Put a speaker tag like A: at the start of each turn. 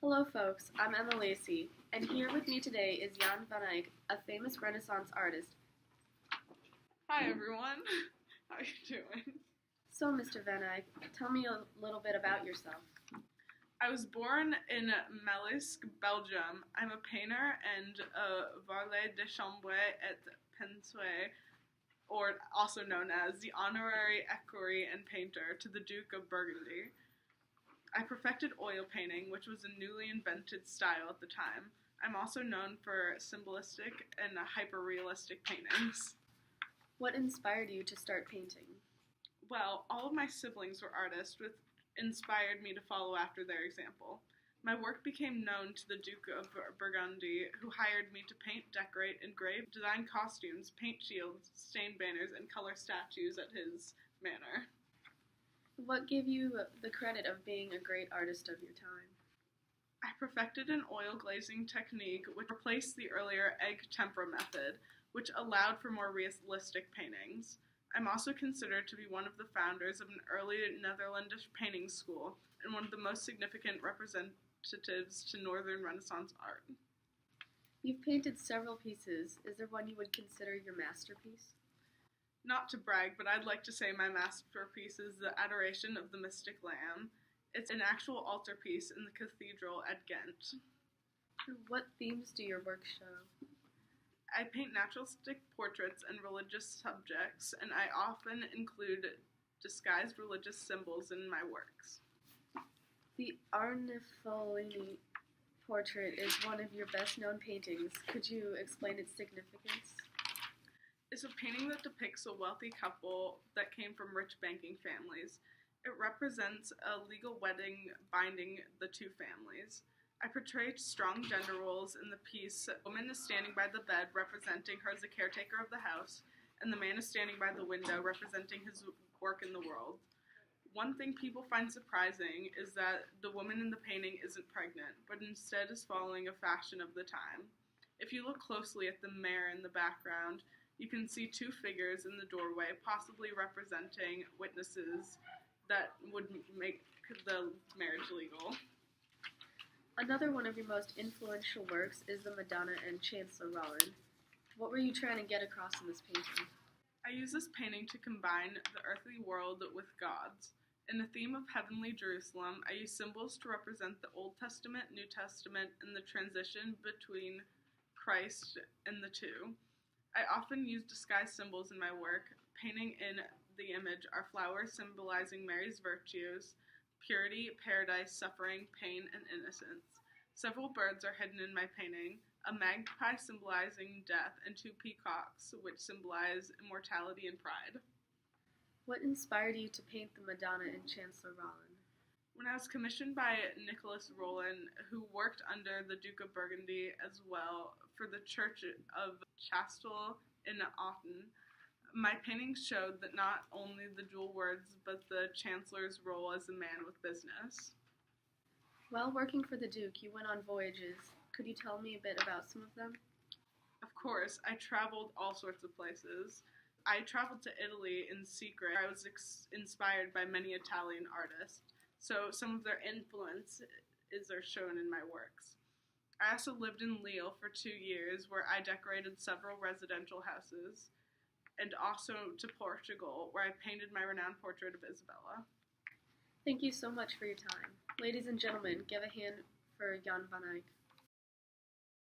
A: Hello folks, I'm Emma Lacey, and here with me today is Jan van Eyck, a famous Renaissance artist.
B: Hi everyone, how are you doing?
A: So Mr. van Eyck, tell me a little bit about yourself.
B: I was born in Melisque, Belgium. I'm a painter and a valet de chambre et peintre, or also known as the honorary equerry and painter to the Duke of Burgundy. I perfected oil painting, which was a newly invented style at the time. I'm also known for symbolistic and hyper-realistic paintings.
A: What inspired you to start painting?
B: Well, all of my siblings were artists, which inspired me to follow after their example. My work became known to the Duke of Burgundy, who hired me to paint, decorate, engrave, design costumes, paint shields, stain banners, and color statues at his manor.
A: What gave you the credit of being a great artist of your time?
B: I perfected an oil glazing technique which replaced the earlier Eyck tempera method, which allowed for more realistic paintings. I'm also considered to be one of the founders of an early Netherlandish painting school and one of the most significant representatives to Northern Renaissance art.
A: You've painted several pieces. Is there one you would consider your masterpiece?
B: Not to brag, but I'd like to say my masterpiece is the Adoration of the Mystic Lamb. It's an actual altarpiece in the cathedral at Ghent.
A: What themes do your work show?
B: I paint naturalistic portraits and religious subjects, and I often include disguised religious symbols in my works.
A: The Arnefalini portrait is one of your best-known paintings. Could you explain its significance?
B: It's a painting that depicts a wealthy couple that came from rich banking families. It represents a legal wedding binding the two families. I portrayed strong gender roles in the piece. The woman is standing by the bed, representing her as the caretaker of the house, and the man is standing by the window, representing his work in the world. One thing people find surprising is that the woman in the painting isn't pregnant, but instead is following a fashion of the time. If you look closely at the mirror in the background, you can see two figures in the doorway, possibly representing witnesses that would make the marriage legal.
A: Another one of your most influential works is the Madonna and Chancellor Rollin. What were you trying to get across in this painting?
B: I use this painting to combine the earthly world with God's. In the theme of heavenly Jerusalem, I use symbols to represent the Old Testament, New Testament, and the transition between Christ and the two. I often use disguised symbols in my work. Painting in the image are flowers symbolizing Mary's virtues, purity, paradise, suffering, pain, and innocence. Several birds are hidden in my painting, a magpie symbolizing death, and two peacocks, which symbolize immortality and pride.
A: What inspired you to paint the Madonna and Chancellor Rollin?
B: When I was commissioned by Nicholas Rollin, who worked under the Duke of Burgundy as well for the Church of Chastel in Autun, my paintings showed that not only the dual words, but the Chancellor's role as a man with business.
A: While working for the Duke, you went on voyages. Could you tell me a bit about some of them?
B: Of course, I traveled all sorts of places. I traveled to Italy in secret. I was inspired by many Italian artists, so some of their influences are shown in my works. I also lived in Lille for 2 years, where I decorated several residential houses, and also to Portugal, where I painted my renowned portrait of Isabella.
A: Thank you so much for your time. Ladies and gentlemen, give a hand for Jan van Eyck.